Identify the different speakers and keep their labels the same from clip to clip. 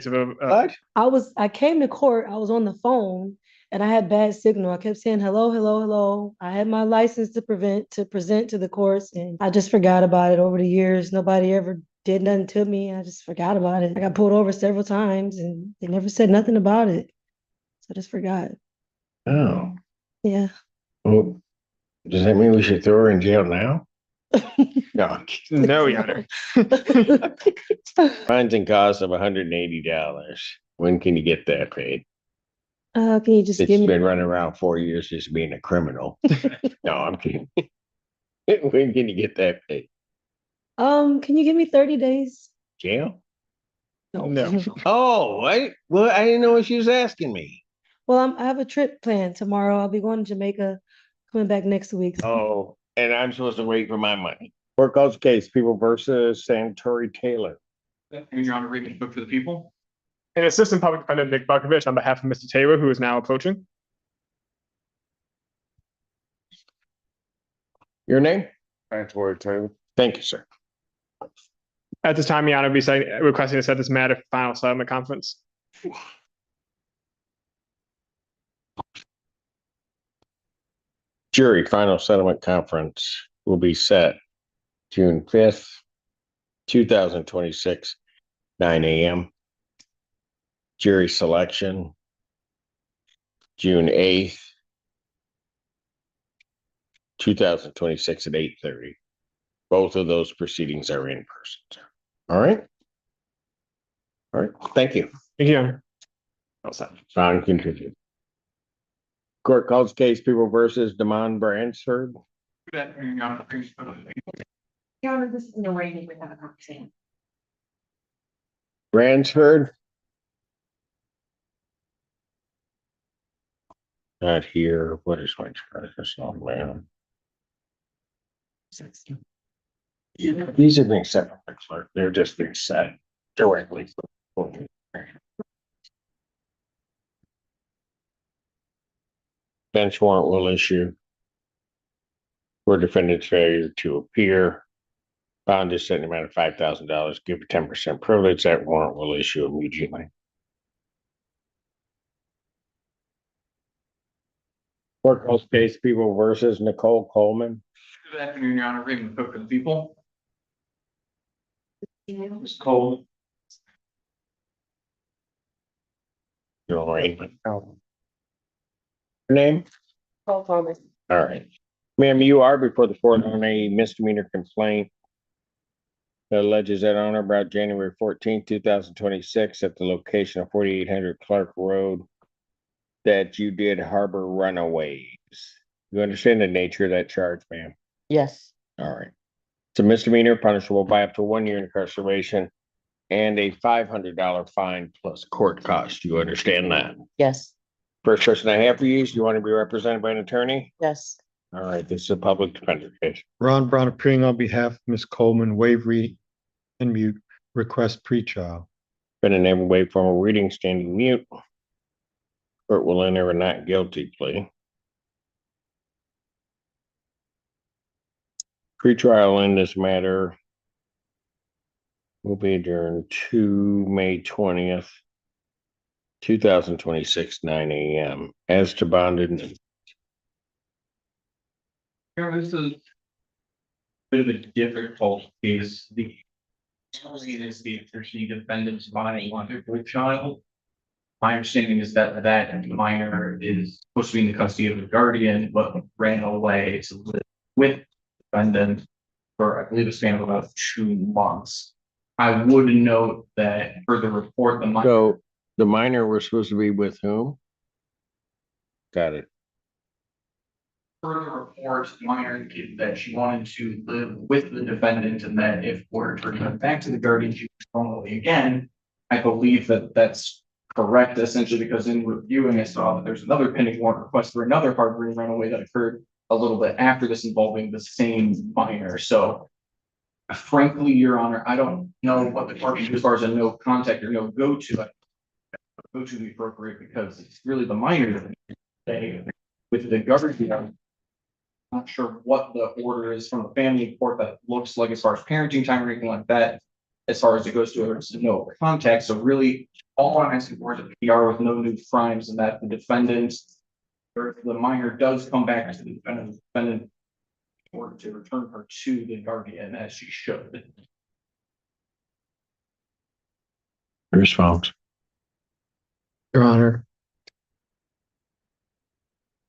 Speaker 1: What?
Speaker 2: I came to court, I was on the phone and I had bad signal. I kept saying hello, hello, hello. I had my license to present to the courts, and I just forgot about it over the years. Nobody ever did nothing to me. I just forgot about it. I got pulled over several times and they never said nothing about it. So I just forgot.
Speaker 1: Oh.
Speaker 2: Yeah.
Speaker 1: Well, does that mean we should throw her in jail now? No.
Speaker 3: No, Your Honor.
Speaker 1: Fines and costs of $180. When can you get that paid?
Speaker 2: Can you just
Speaker 1: It's
Speaker 2: give me
Speaker 1: been running around 4 years just being a criminal. No, I'm kidding. When can you get that paid?
Speaker 2: can you give me 30 days?
Speaker 1: Jail?
Speaker 3: No.
Speaker 1: Oh, well, I didn't know what she was asking me.
Speaker 2: Well, I have a trip planned tomorrow. I'll be going to Jamaica, coming back next week.
Speaker 1: Oh, and I'm supposed to wait for my money. Court calls case, People versus Santori Taylor.
Speaker 4: Your Honor, reading the book for the people.
Speaker 3: And Assistant Public Defendant Nick Bukovich on behalf of Mr. Taylor, who is now approaching.
Speaker 1: Your name?
Speaker 5: Santori Taylor.
Speaker 1: Thank you, sir.
Speaker 3: At this time, Your Honor, be requesting to set this matter for final settlement conference.
Speaker 1: Jury final settlement conference will be set June 5th, 2026, 9 a.m. Jury selection June 8th, 2026 at 8:30. Both of those proceedings are in person. All right. All right. Thank you.
Speaker 3: Thank you, Your Honor. All set.
Speaker 1: On continue. Court calls case People versus Damon Bransford.
Speaker 4: Good afternoon, Your Honor.
Speaker 6: Your Honor, this is no way we have a conversation.
Speaker 1: Bransford. Not here. What is my charges on, man? These are being set from the clerk. They're just being set directly. Bench warrant will issue for defendant's failure to appear. Bond is set in the amount of $5,000. Give a 10% privilege. That warrant will issue immediately. Court calls case People versus Nicole Coleman.
Speaker 4: Good afternoon, Your Honor. Reading the book for the people.
Speaker 1: Ms. Coleman. Your arraignment. Your name?
Speaker 6: Call Thomas.
Speaker 1: All right. Ma'am, you are before the court on a misdemeanor complaint that alleges that on or about January 14th, 2026 at the location of 4800 Clark Road that you did harbor runaways. You understand the nature of that charge, ma'am?
Speaker 6: Yes.
Speaker 1: All right. It's a misdemeanor punishable by up to 1 year incarceration and a $500 fine plus court cost. You understand that?
Speaker 6: Yes.
Speaker 1: First person I have for you, do you want to be represented by an attorney?
Speaker 6: Yes.
Speaker 1: All right, this is a public defender case.
Speaker 5: Ron Brown appearing on behalf of Ms. Coleman, waive read and mute, request pretrial.
Speaker 1: Been enabled waive formal reading, standing mute. Court will enter a not guilty plea. Pretrial in this matter will be adjourned to May 20th, 2026, 9 a.m. As to bonded.
Speaker 4: Your Honor, this is a bit of a difficult case. The reason is the defendant's body wanted for a child. My understanding is that that minor is supposed to be in the custody of the guardian, but ran away to live with the defendant for, I believe, a span of about 2 months. I would note that for the report,
Speaker 1: So the minor was supposed to be with whom? Got it.
Speaker 4: further report, the minor indicated that she wanted to live with the defendant and that if were to return back to the guardian, she was formally again. I believe that that's correct, essentially, because in reviewing, I saw that there's another pending warrant request for another harboring runaway that occurred a little bit after this involving the same minor. So frankly, Your Honor, I don't know what the court can do as far as a no contact or no go to. Go to the appropriate because it's really the minor that they with the guardian. Not sure what the order is from the family court that looks like as far as parenting time or anything like that. As far as it goes to no contact. So really all I'm asking for is a PR with no new crimes and that the defendant or if the minor does come back to the defendant or to return her to the guardian as she should.
Speaker 1: Response.
Speaker 5: Your Honor.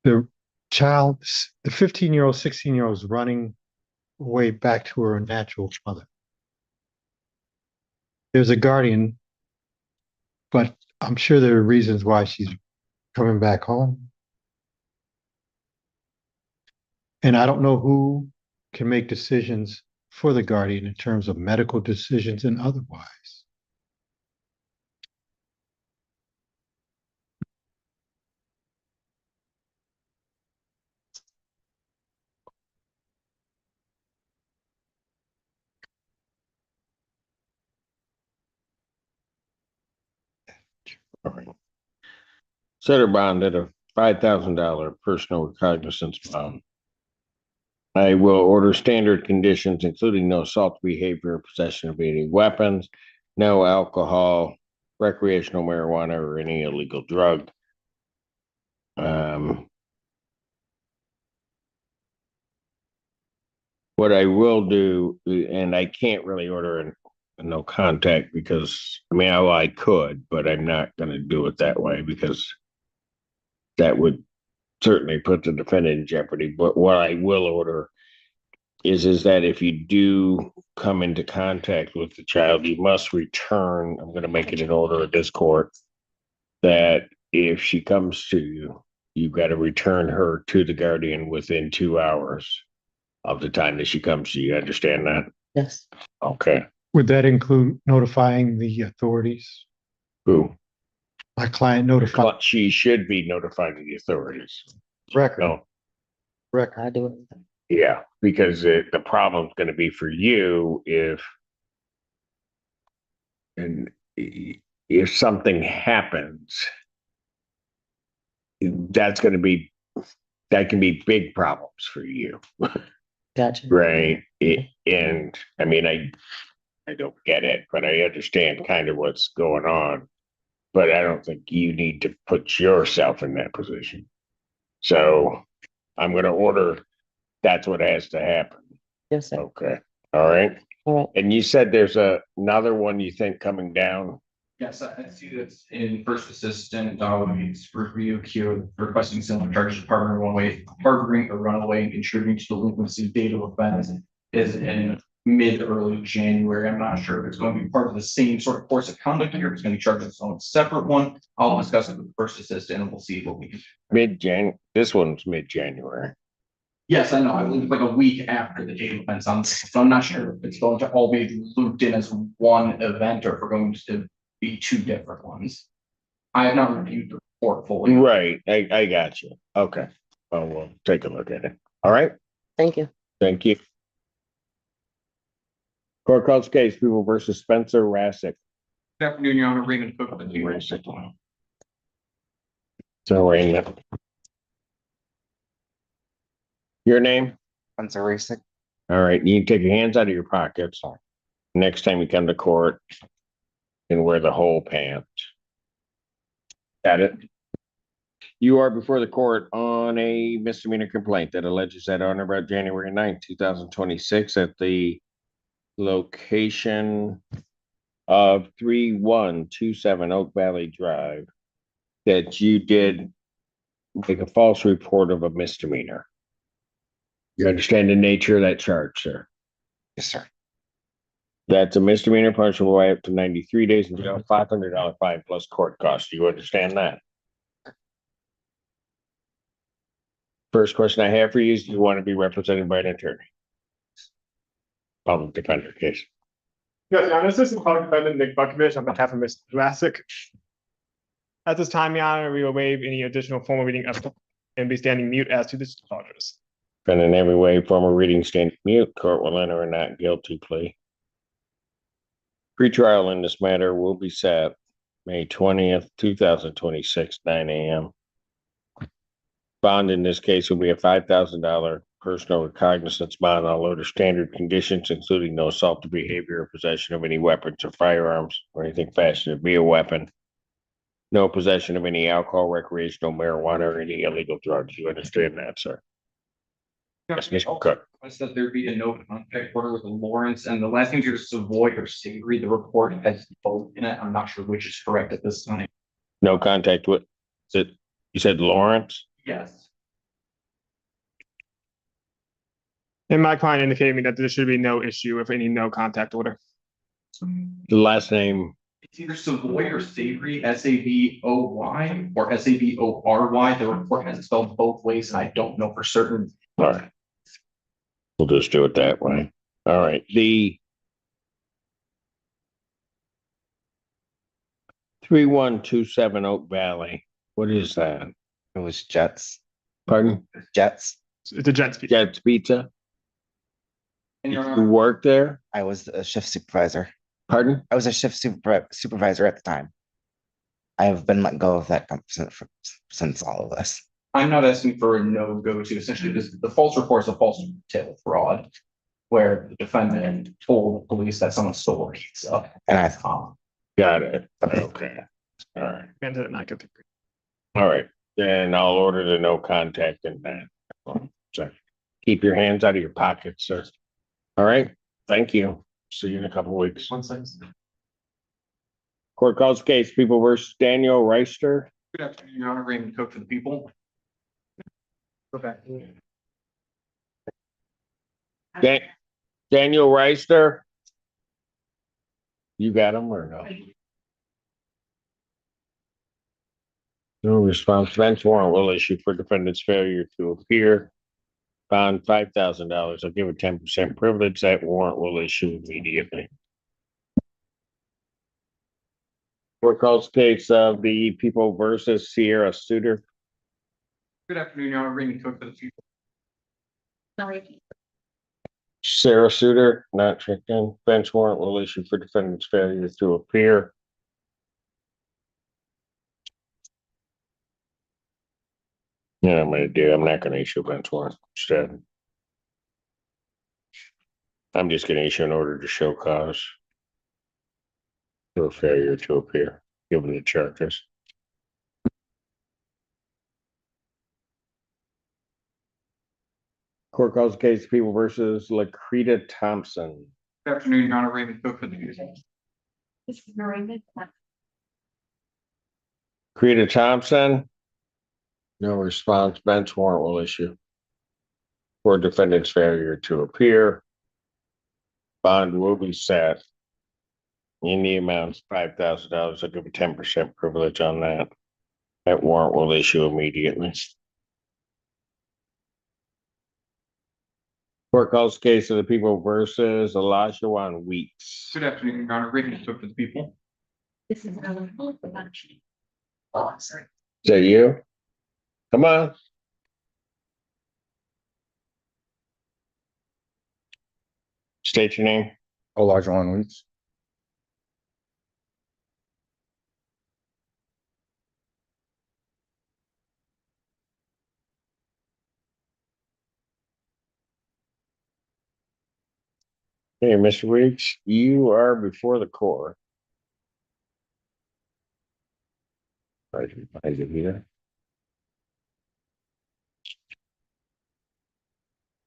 Speaker 5: The child, the 15-year-old, 16-year-old is running away back to her natural mother. There's a guardian, but I'm sure there are reasons why she's coming back home. And I don't know who can make decisions for the guardian in terms of medical decisions and otherwise.
Speaker 1: All right. Set her bond at a $5,000 personal recognizance bond. I will order standard conditions, including no assault behavior, possession of any weapons, no alcohol, recreational marijuana, or any illegal drug. What I will do, and I can't really order a no contact because I could, but I'm not going to do it that way because that would certainly put the defendant in jeopardy. But what I will order is that if you do come into contact with the child, you must return. I'm going to make it an order at this court that if she comes to you, you've got to return her to the guardian within 2 hours of the time that she comes to you. Understand that?
Speaker 7: Yes.
Speaker 1: Okay.
Speaker 5: Would that include notifying the authorities?
Speaker 1: Who?
Speaker 5: My client notified.
Speaker 1: She should be notifying the authorities.
Speaker 5: Record.
Speaker 1: No.
Speaker 5: Record.
Speaker 7: I do it.
Speaker 1: Yeah, because the problem's going to be for you if something happens, that can be big problems for you.
Speaker 7: Gotcha.
Speaker 1: Right. And I don't get it, but I understand kind of what's going on. But I don't think you need to put yourself in that position. So I'm going to order that's what has to happen.
Speaker 7: Yes, sir.
Speaker 1: Okay. All right.
Speaker 7: All right.
Speaker 1: And you said there's another one you think coming down.
Speaker 4: Yes, I see that's in first assistant, it's review queue, requesting similar charges, partnering one way, harboring a runaway and contributing to delinquency date of offense is in early January. I'm not sure if it's going to be part of the same sort of course of conduct here. It's going to be charged as its own separate one. I'll discuss it with the first assistant and we'll see what we can.
Speaker 1: This one's mid-January.
Speaker 4: Yes, I know. I believe it's like a week after the date of offense on, so I'm not sure if it's going to all be looped in as one event or if we're going to be two different ones. I have not reviewed the report fully.
Speaker 1: Right. I got you. Okay. Well, we'll take a look at it. All right.
Speaker 7: Thank you.
Speaker 1: Thank you. Court calls case People versus Spencer Rassick.
Speaker 4: Good afternoon, Your Honor. Raymond Cook.
Speaker 1: Rassick. So Raymond. Your name?
Speaker 8: Spencer Racing.
Speaker 1: All right. You can take your hands out of your pockets. Next time you come to court and wear the whole pants. Got it? You are before the court on a misdemeanor complaint that alleges that on or about January 9th, 2026 at the location of 3127 Oak Valley Drive that you did make a false report of a misdemeanor. You understand the nature of that charge, sir?
Speaker 8: Yes, sir.
Speaker 1: That's a misdemeanor punishable by up to 93 days in jail, $500 fine plus court costs. Do you understand that? First question I have for you is, do you want to be represented by an attorney? Public defender case.
Speaker 3: Yes, Your Honor, Assistant Public Defendant Nick Buckovich on behalf of Ms. Vlasic. At this time, Your Honor, we will waive any additional formal reading of and be standing mute as to the charges.
Speaker 1: Defendant in every way, formal reading, stand mute. Court will enter a not guilty plea. Pretrial in this matter will be set May 20th, 2026, 9 a.m. Bond in this case will be a $5,000 personal recognizance bond. I'll order standard conditions, including no assault to behavior or possession of any weapons or firearms or anything fashioned to be a weapon. No possession of any alcohol, recreational marijuana, or any illegal drugs. You understand that, sir? Yes, Mr. Cook.
Speaker 4: I said there'd be a no contact order with Lawrence, and the last thing is Savoy or Savory. The report has both in it. I'm not sure which is correct at this time.
Speaker 1: No contact with, is it, you said Lawrence?
Speaker 4: Yes.
Speaker 3: And my client indicated me that there should be no issue with any no contact order.
Speaker 1: The last name,
Speaker 4: It's either Savoy or Savory, Savoy or Savory. The report has it spelled both ways, and I don't know for certain.
Speaker 1: all right. We'll just do it that way. All right, the 3127 Oak Valley, what is that?
Speaker 8: It was Jets.
Speaker 1: Pardon?
Speaker 8: Jets.
Speaker 3: It's a Jets.
Speaker 1: Jets Pizza?
Speaker 4: And
Speaker 1: You
Speaker 4: Your
Speaker 1: work there?
Speaker 8: I was a shift supervisor.
Speaker 1: Pardon?
Speaker 8: I was a shift supervisor at the time. I have been let go of that since all of this.
Speaker 4: I'm not asking for a no go to. Essentially, the false report is a false detail fraud, where the defendant told the police that someone stole a pizza.
Speaker 8: And I
Speaker 1: Got it. Okay. All right.
Speaker 3: And did not get the.
Speaker 1: All right. Then I'll order the no contact in that. So keep your hands out of your pockets, sir. All right. Thank you. See you in a couple of weeks.
Speaker 4: 1 second.
Speaker 1: Court calls case People versus Daniel Reister.
Speaker 4: Good afternoon, Your Honor. Raymond Cook for the people. Go back.
Speaker 1: Daniel Reister. You got him or no? No response. Bench warrant will issue for defendant's failure to appear. Bond $5,000. I'll give a 10% privilege. That warrant will issue immediately. Court calls case of the People versus Sierra Suter.
Speaker 4: Good afternoon, Your Honor. Raymond Cook for the people.
Speaker 1: Sarah Suter, not checked in. Bench warrant will issue for defendant's failure to appear. Yeah, I'm not gonna issue a bench warrant instead. I'm just gonna issue an order to show cause for failure to appear, given the charges. Court calls case People versus Lakrita Thompson.
Speaker 4: Good afternoon, Your Honor. Raymond Cook for the people.
Speaker 6: This is Miranda.
Speaker 1: Lakrita Thompson. No response. Bench warrant will issue for defendant's failure to appear. Bond will be set in the amount of $5,000. I'll give a 10% privilege on that. That warrant will issue immediately. Court calls case of the People versus Elijah Weeks.
Speaker 4: Good afternoon, Your Honor. Raymond Cook for the people.
Speaker 6: This is Ellen. Oh, sorry.
Speaker 1: Is that you? Come on. State your name.
Speaker 9: Elijah Weeks.
Speaker 1: Hey, Mr. Weeks, you are before the court. Right behind you here.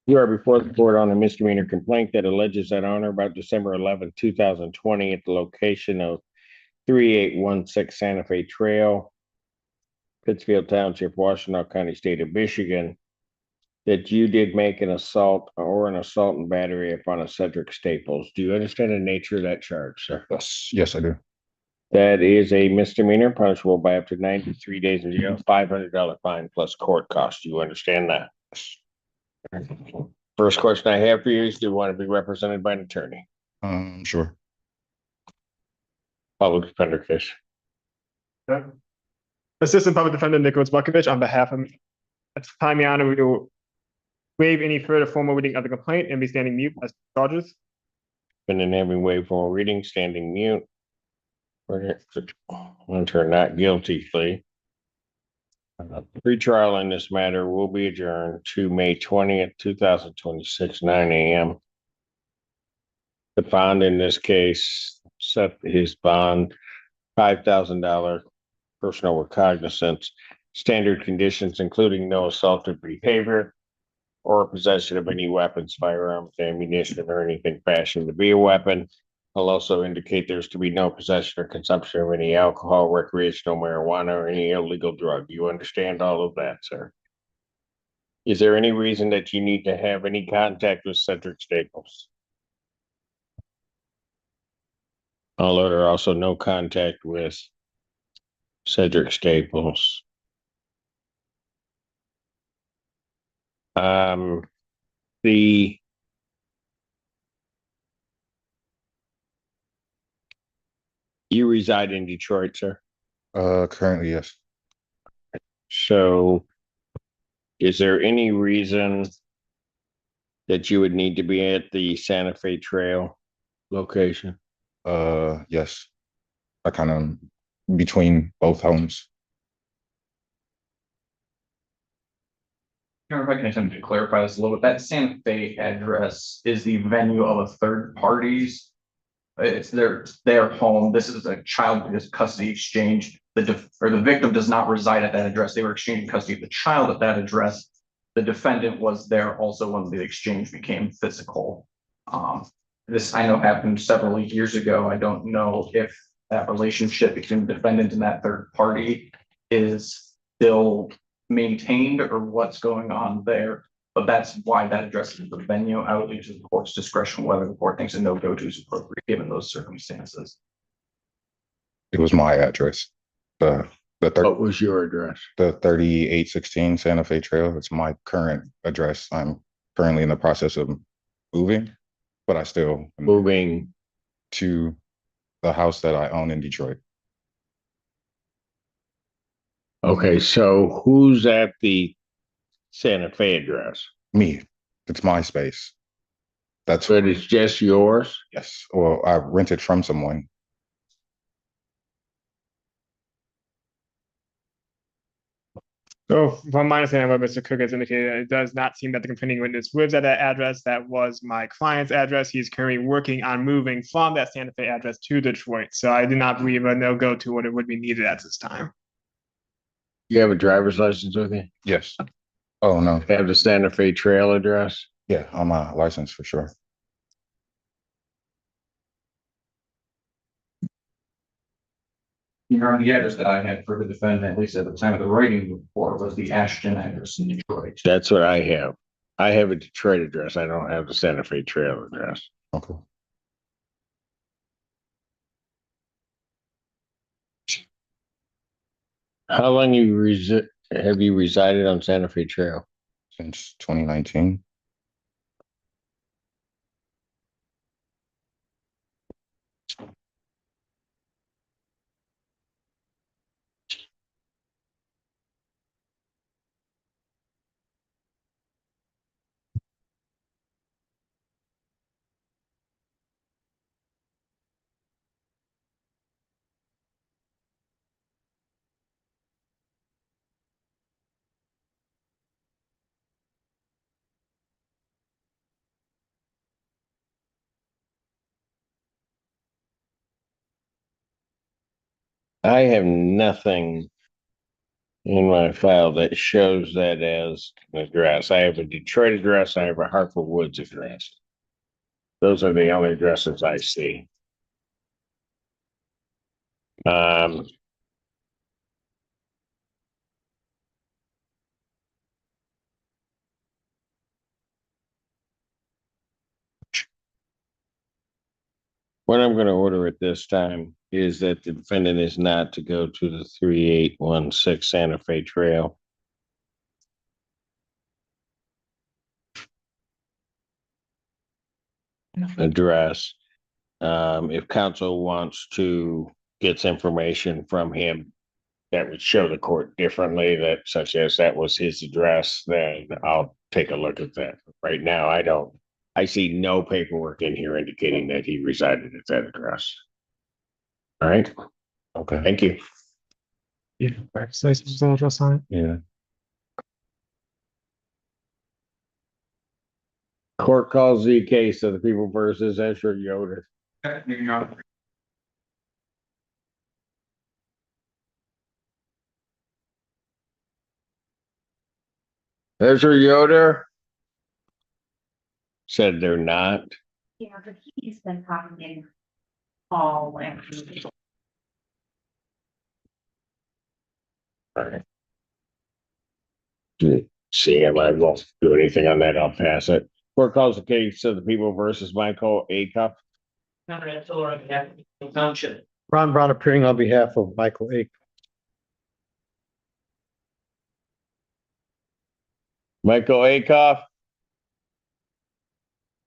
Speaker 1: You are before the court on a misdemeanor complaint that alleges that on or about December 11th, 2020 at the location of 3816 Santa Fe Trail, Pittsfield Township, Washtenaw County, State of Michigan, that you did make an assault and battery upon a Cedric Staples. Do you understand the nature of that charge, sir?
Speaker 9: Yes, I do.
Speaker 1: That is a misdemeanor punishable by up to 93 days in jail, $500 fine plus court costs. Do you understand that? First question I have for you is, do you want to be represented by an attorney?
Speaker 9: Sure.
Speaker 1: Public defender case.
Speaker 3: Assistant Public Defender Nicholas Bukovich on behalf of, at this time, Your Honor, we will waive any further formal reading of the complaint and be standing mute as to charges.
Speaker 1: Defendant having waived formal reading, standing mute. Enter not guilty plea. Pre-trial in this matter will be adjourned to May 20th, 2026, 9 a.m. The bond in this case set his bond $5,000 personal recognizance, standard conditions, including no assaultive behavior or possession of any weapons, firearms, ammunition, or anything fashioned to be a weapon. I'll also indicate there's to be no possession or consumption of any alcohol, recreational marijuana, or any illegal drug. You understand all of that, sir? Is there any reason that you need to have any contact with Cedric Staples? I'll order also no contact with Cedric Staples. The You reside in Detroit, sir?
Speaker 9: Currently, yes.
Speaker 1: So is there any reason that you would need to be at the Santa Fe Trail location?
Speaker 9: Yes. I kind of between both homes.
Speaker 4: If I can attempt to clarify this a little bit, that Santa Fe address is the venue of a third party's. It's their home. This is a child custody exchange. The victim does not reside at that address. They were exchanging custody of the child at that address. The defendant was there also when the exchange became physical. This I know happened several years ago. I don't know if that relationship between the defendant and that third party is still maintained or what's going on there. But that's why that address is the venue. I would leave to the court's discretion whether the court thinks a no-go-to is appropriate given those circumstances.
Speaker 9: It was my address.
Speaker 1: What was your address?
Speaker 9: The 3816 Santa Fe Trail. It's my current address. I'm currently in the process of moving, but I still am
Speaker 1: Moving
Speaker 9: to the house that I own in Detroit.
Speaker 1: Okay, so who's at the Santa Fe address?
Speaker 9: Me. It's my space. That's
Speaker 1: But it's just yours?
Speaker 9: yes. Well, I rented from someone.
Speaker 3: So from my understanding of what Mr. Cook has indicated, it does not seem that the complaining witness lives at that address. That was my client's address. He's currently working on moving from that Santa Fe address to Detroit. So I do not believe a no-go to what it would be needed at this time.
Speaker 1: You have a driver's license with you?
Speaker 9: Yes. Oh no.
Speaker 1: Have the Santa Fe Trail address?
Speaker 9: Yeah, on my license for sure.
Speaker 4: The address that I had for the defendant, at least at the time of the writing report, was the Ashton address in Detroit.
Speaker 1: That's what I have. I have a Detroit address. I don't have the Santa Fe Trail address.
Speaker 9: Okay.
Speaker 1: How long have you resided on Santa Fe Trail?
Speaker 9: Since 2019.
Speaker 1: I have nothing in my file that shows that as an address. I have a Detroit address. I have a Hartford Woods address. Those are the only addresses I see. What I'm going to order at this time is that the defendant is not to go to the 3816 Santa Fe Trail. Address. If counsel wants to get information from him that would show the court differently, that such as that was his address, then I'll take a look at that. Right now, I see no paperwork in here indicating that he resided at that address. All right.
Speaker 9: Okay.
Speaker 1: Thank you.
Speaker 3: Yeah, license address on it.
Speaker 9: Yeah.
Speaker 1: Court calls the case of the people versus Escher Yoder. Treasurer Yoder said they're not.
Speaker 6: Yeah, but he's been talking in all afternoon.
Speaker 1: See, I might as well do anything on that. I'll pass it. Court calls the case of the people versus Michael Acuff.
Speaker 4: Township.
Speaker 5: Ron Brown appearing on behalf of Michael A.
Speaker 1: Michael Acuff.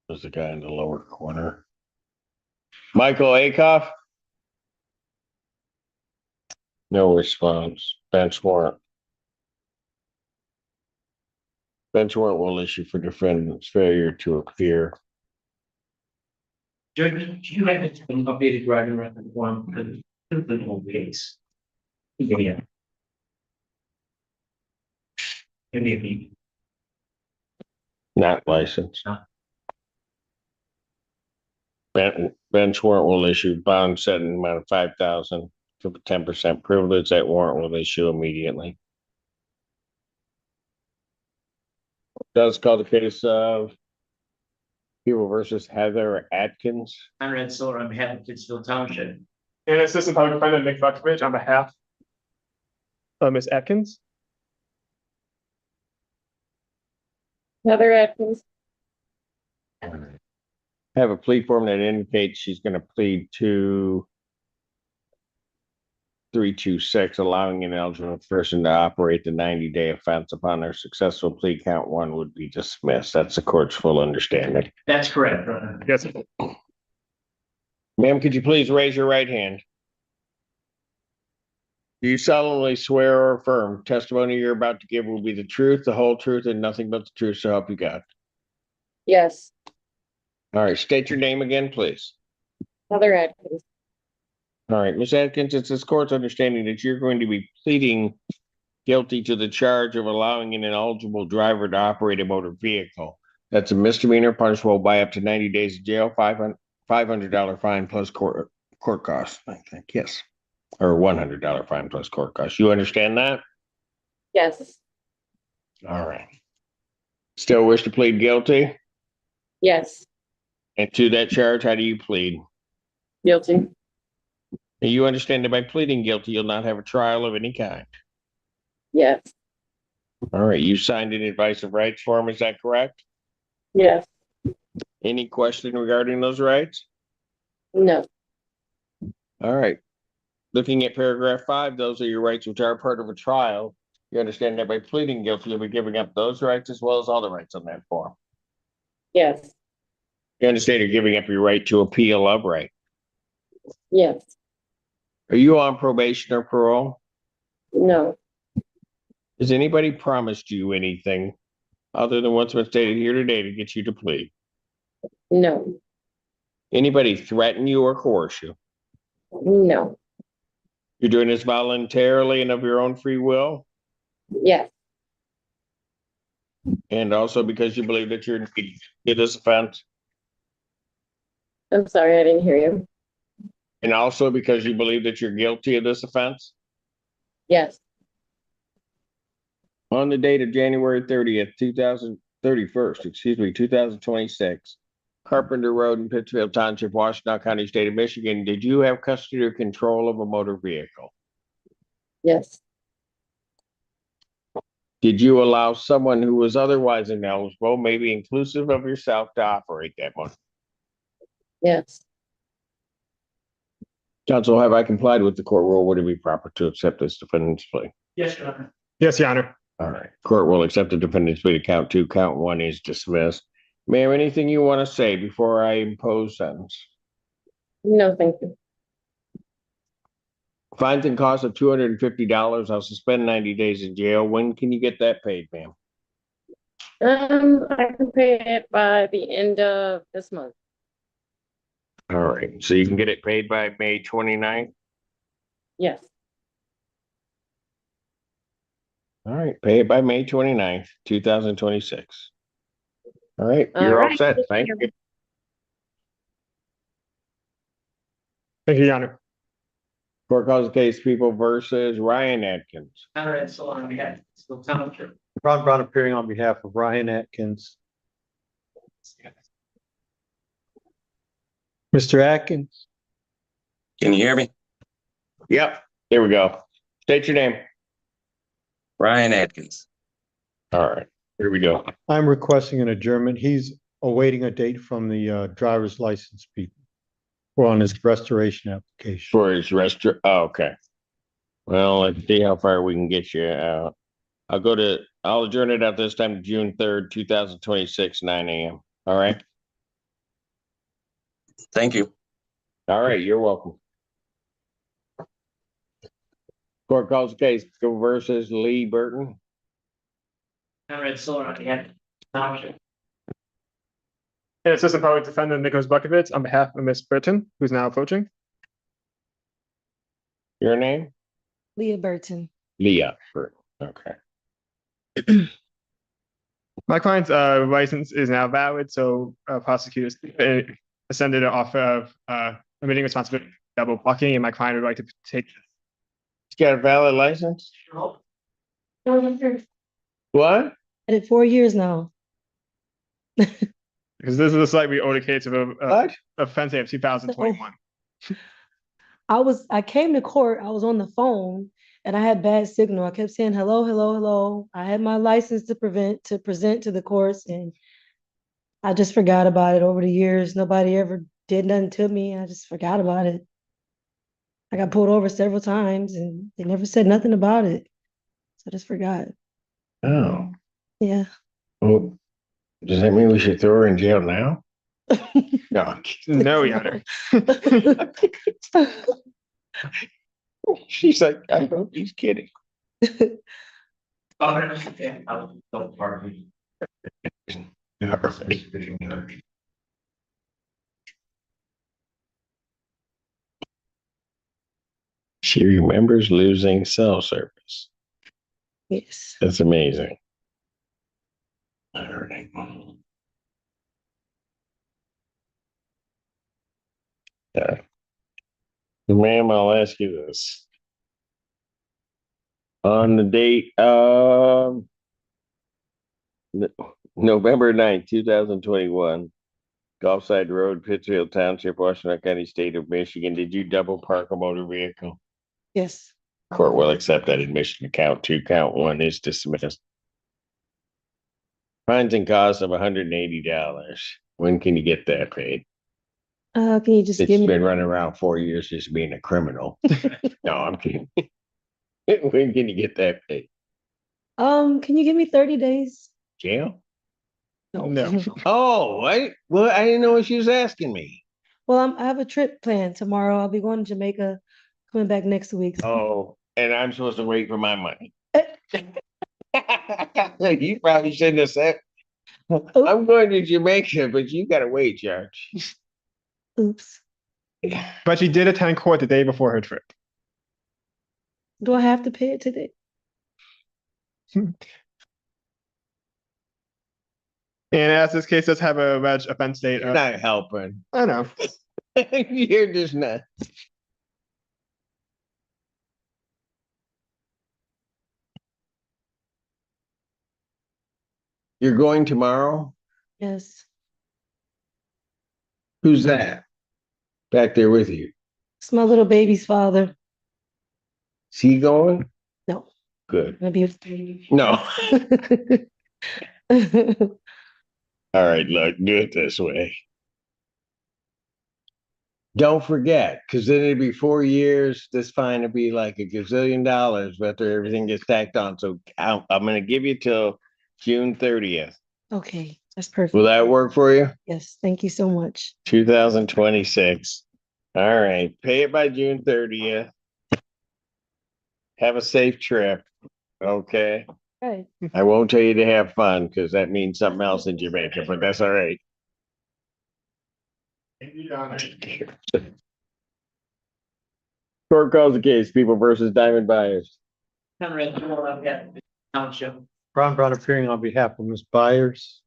Speaker 1: There's the guy in the lower corner. Michael Acuff. No response. Bench warrant. Bench warrant will issue for defendant's failure to appear.
Speaker 4: Judge, do you have an updated driving record form for the whole case? Yeah. Maybe.
Speaker 1: Not licensed.
Speaker 4: No.
Speaker 1: Bench warrant will issue bond set in amount of 5,000 for 10% privilege. That warrant will issue immediately. Does call the case of people versus Heather Atkins.
Speaker 4: Conrad Solar on behalf of Pittsfield Township.
Speaker 3: And Assistant Public Defendant Nick Buckovich on behalf of Ms. Atkins.
Speaker 7: Heather Atkins.
Speaker 1: Have a plea form that indicates she's going to plead to 326, allowing an eligible person to operate the 90-day offense. Upon their successful plea, count one would be dismissed. That's the court's full understanding.
Speaker 4: That's correct, brother.
Speaker 3: Yes.
Speaker 1: Ma'am, could you please raise your right hand? Do you solemnly swear or affirm testimony you're about to give will be the truth, the whole truth, and nothing but the truth, so help you God?
Speaker 7: Yes.
Speaker 1: All right, state your name again, please.
Speaker 7: Heather Atkins.
Speaker 1: All right, Ms. Atkins, it's this court's understanding that you're going to be pleading guilty to the charge of allowing an ineligible driver to operate a motor vehicle. That's a misdemeanor punishable by up to 90 days of jail, $500 fine plus court costs, I think, yes. Or $100 fine plus court costs. You understand that?
Speaker 7: Yes.
Speaker 1: All right. Still wish to plead guilty?
Speaker 7: Yes.
Speaker 1: And to that charge, how do you plead?
Speaker 7: Guilty.
Speaker 1: And you understand that by pleading guilty, you'll not have a trial of any kind.
Speaker 7: Yes.
Speaker 1: All right, you signed an advice of rights form, is that correct?
Speaker 7: Yes.
Speaker 1: Any question regarding those rights?
Speaker 7: No.
Speaker 1: All right. Looking at paragraph 5, those are your rights which are part of a trial. You understand that by pleading guilty, you'll be giving up those rights as well as all the rights on that form.
Speaker 7: Yes.
Speaker 1: You understand you're giving up your right to appeal of right.
Speaker 7: Yes.
Speaker 1: Are you on probation or parole?
Speaker 7: No.
Speaker 1: Has anybody promised you anything other than what's been stated here today to get you to plead?
Speaker 7: No.
Speaker 1: Anybody threaten you or coerce you?
Speaker 7: No.
Speaker 1: You're doing this voluntarily and of your own free will?
Speaker 7: Yes.
Speaker 1: And also because you believe that you're in this offense?
Speaker 7: I'm sorry, I didn't hear you.
Speaker 1: And also because you believe that you're guilty of this offense?
Speaker 7: Yes.
Speaker 1: On the date of January 30th, 2026, Carpenter Road in Pittsfield Township, Washington County, State of Michigan, did you have custody or control of a motor vehicle?
Speaker 7: Yes.
Speaker 1: Did you allow someone who was otherwise ineligible, maybe inclusive of yourself, to operate that one?
Speaker 7: Yes.
Speaker 1: Counsel, have I complied with the court rule? Would it be proper to accept this defendant's plea?
Speaker 4: Yes, Your Honor.
Speaker 3: Yes, Your Honor.
Speaker 1: All right. Court will accept the defendant's plea to count 2. Count 1 is dismissed. Ma'am, anything you want to say before I impose sentence?
Speaker 7: No, thank you.
Speaker 1: Fines and costs of $250. I'll suspend 90 days in jail. When can you get that paid, ma'am?
Speaker 7: I can pay it by the end of this month.
Speaker 1: All right. So you can get it paid by May 29th?
Speaker 7: Yes.
Speaker 1: All right. Pay it by May 29th, 2026. All right.
Speaker 7: All
Speaker 1: You're all
Speaker 7: right.
Speaker 1: set. Thank you.
Speaker 3: Thank you, Your Honor.
Speaker 1: Court calls the case People versus Ryan Atkins.
Speaker 4: Conrad Siller on behalf of Still Township.
Speaker 5: Ron Brown appearing on behalf of Ryan Atkins. Mr. Atkins,
Speaker 10: Can you hear me?
Speaker 1: Yep, here we go. State your name.
Speaker 10: Ryan Atkins.
Speaker 1: All right, here we go.
Speaker 5: I'm requesting an adjournment. He's awaiting a date from the driver's license people. Or on his restoration application.
Speaker 1: For his restaurant. Oh, okay. Well, let's see how far we can get you out. I'll adjourn it out this time to June 3rd, 2026, 9 a.m. All right.
Speaker 10: Thank you.
Speaker 1: All right, you're welcome. Court calls the case Go versus Lee Burton.
Speaker 4: Conrad Siller on behalf of Township.
Speaker 3: And Assistant Public Defendant Nicholas Bukovitz on behalf of Ms. Burton, who's now approaching.
Speaker 1: Your name?
Speaker 2: Leah Burton.
Speaker 1: Leah Burton. Okay.
Speaker 3: My client's license is now valid, so prosecutors ascended an offer of admitting responsibility for double blocking, and my client would like to take.
Speaker 1: He's got a valid license? What?
Speaker 2: I did 4 years now.
Speaker 3: Because this is a slightly older case of a
Speaker 1: What?
Speaker 3: offense of 2021.
Speaker 2: I came to court, I was on the phone and I had bad signal. I kept saying, hello, hello, hello. I had my license to present to the courts, and I just forgot about it over the years. Nobody ever did nothing to me. I just forgot about it. I got pulled over several times and they never said nothing about it. So I just forgot.
Speaker 1: Oh.
Speaker 2: Yeah.
Speaker 1: Well, does that mean we should throw her in jail now? No, I'm kidding.
Speaker 3: No, Your Honor.
Speaker 1: She's like, I hope he's kidding. She remembers losing cell service.
Speaker 2: Yes.
Speaker 1: That's amazing. All right. Yeah. Ma'am, I'll ask you this. On the date of November 9th, 2021, Gulfside Road, Pittsfield Township, Washington County, State of Michigan, did you double park a motor vehicle?
Speaker 2: Yes.
Speaker 1: Court will accept that admission. Count 2, count 1 is dismissed. Fines and costs of $180. When can you get that paid?
Speaker 2: Can you just
Speaker 1: It's
Speaker 2: give me
Speaker 1: been running around 4 years just being a criminal. No, I'm kidding. When can you get that paid?
Speaker 2: can you give me 30 days?
Speaker 1: Jail?
Speaker 3: No.
Speaker 1: Oh, well, I didn't know what she was asking me.
Speaker 2: Well, I have a trip planned tomorrow. I'll be going to Jamaica, coming back next week.
Speaker 1: Oh, and I'm supposed to wait for my money. You probably shouldn't have said, I'm going to Jamaica, but you gotta wait, Judge.
Speaker 2: Oops.
Speaker 3: But she did attend court the day before her trip.
Speaker 2: Do I have to pay it today?
Speaker 3: And as this case does have a alleged offense date,
Speaker 1: You're not helping.
Speaker 3: I know.
Speaker 1: You're just not. You're going tomorrow?
Speaker 2: Yes.
Speaker 1: Who's that? Back there with you?
Speaker 2: It's my little baby's father.
Speaker 1: Is he going?
Speaker 2: No.
Speaker 1: Good.
Speaker 2: I'm gonna be with three.
Speaker 1: No. All right, look, do it this way. Don't forget, because then it'd be 4 years. This fine would be like $1 gazillion after everything gets tacked on. So I'm going to give you till June 30th.
Speaker 2: Okay, that's perfect.
Speaker 1: Will that work for you?
Speaker 2: Yes, thank you so much.
Speaker 1: 2026. All right, pay it by June 30th. Have a safe trip. Okay.
Speaker 2: Right.
Speaker 1: I won't tell you to have fun because that means something else in Jamaica, but that's all right. Court calls the case, People versus Diamond Buyers.
Speaker 4: Conrad Siller on behalf of Township.
Speaker 5: Ron Brown appearing on behalf of Ms. Byers.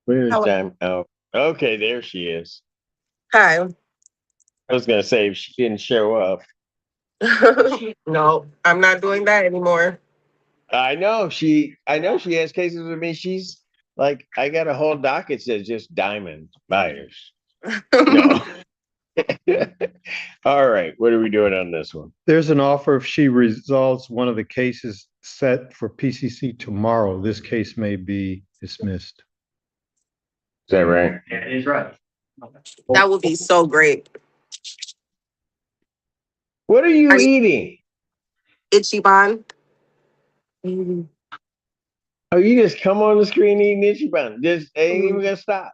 Speaker 1: Where's
Speaker 11: Hello.
Speaker 1: Diamond? Oh, okay, there she is.
Speaker 11: Hi,
Speaker 1: I was gonna say if she didn't show up.
Speaker 11: No, I'm not doing that anymore.
Speaker 1: I know she has cases with me. She's like, I got a whole docket says just diamond buyers. No. All right, what are we doing on this one?
Speaker 5: There's an offer if she resolves one of the cases set for PCC tomorrow. This case may be dismissed.
Speaker 1: Is that right?
Speaker 4: Yeah, it is right.
Speaker 11: That would be so great.
Speaker 1: What are you
Speaker 11: Are you-
Speaker 1: eating?
Speaker 11: Ichiban.
Speaker 1: Oh, you just come on the screen eating Ichiban. Just ain't even gonna stop.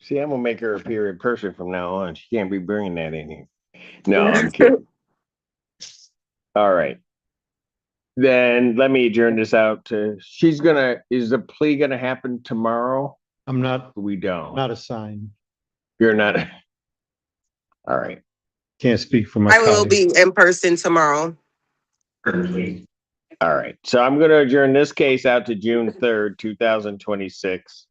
Speaker 1: See, I'm gonna make her appear in person from now on. She can't be bringing that in here. No, I'm kidding. All right. Then let me adjourn this out to, is the plea gonna happen tomorrow?
Speaker 5: I'm not
Speaker 1: We don't.
Speaker 5: assigned.
Speaker 1: You're not. All right.
Speaker 5: Can't speak for my
Speaker 11: I will
Speaker 5: colleagues.
Speaker 11: be in person tomorrow.
Speaker 1: All right. So I'm gonna adjourn this case out to June 3rd, 2026,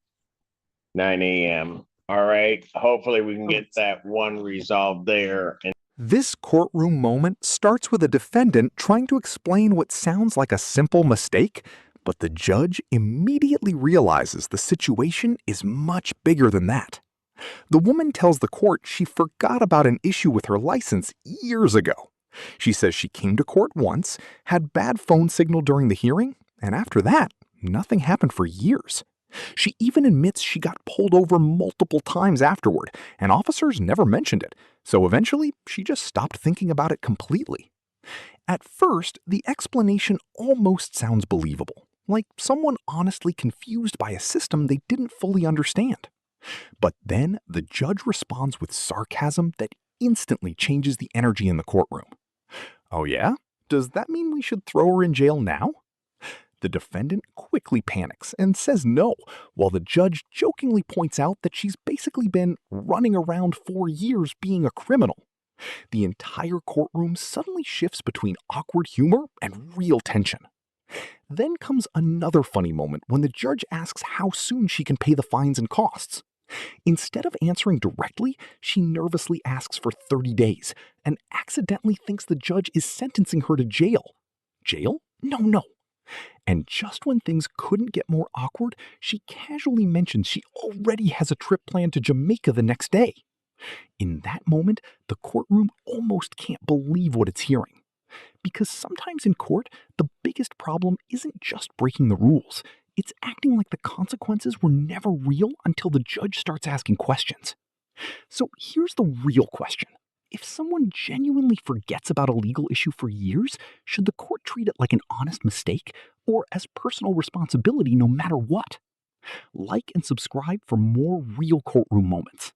Speaker 1: 9 a.m. All right. Hopefully we can get that one resolved there. And
Speaker 12: This courtroom moment starts with a defendant trying to explain what sounds like a simple mistake, but the judge immediately realizes the situation is much bigger than that. The woman tells the court she forgot about an issue with her license years ago. She says she came to court once, had bad phone signal during the hearing, and after that, nothing happened for years. She even admits she got pulled over multiple times afterward, and officers never mentioned it, so eventually she just stopped thinking about it completely. At first, the explanation almost sounds believable, like someone honestly confused by a system they didn't fully understand. But then the judge responds with sarcasm that instantly changes the energy in the courtroom. Oh yeah? Does that mean we should throw her in jail now? The defendant quickly panics and says no, while the judge jokingly points out that she's basically been running around for years being a criminal. The entire courtroom suddenly shifts between awkward humor and real tension. Then comes another funny moment when the judge asks how soon she can pay the fines and costs. Instead of answering directly, she nervously asks for 30 days and accidentally thinks the judge is sentencing her to jail. Jail? No. And just when things couldn't get more awkward, she casually mentions she already has a trip planned to Jamaica the next day. In that moment, the courtroom almost can't believe what it's hearing. Because sometimes in court, the biggest problem isn't just breaking the rules. It's acting like the consequences were never real until the judge starts asking questions. So here's the real question. If someone genuinely forgets about a legal issue for years, should the court treat it like an honest mistake or as personal responsibility no matter what? Like and subscribe for more real courtroom moments.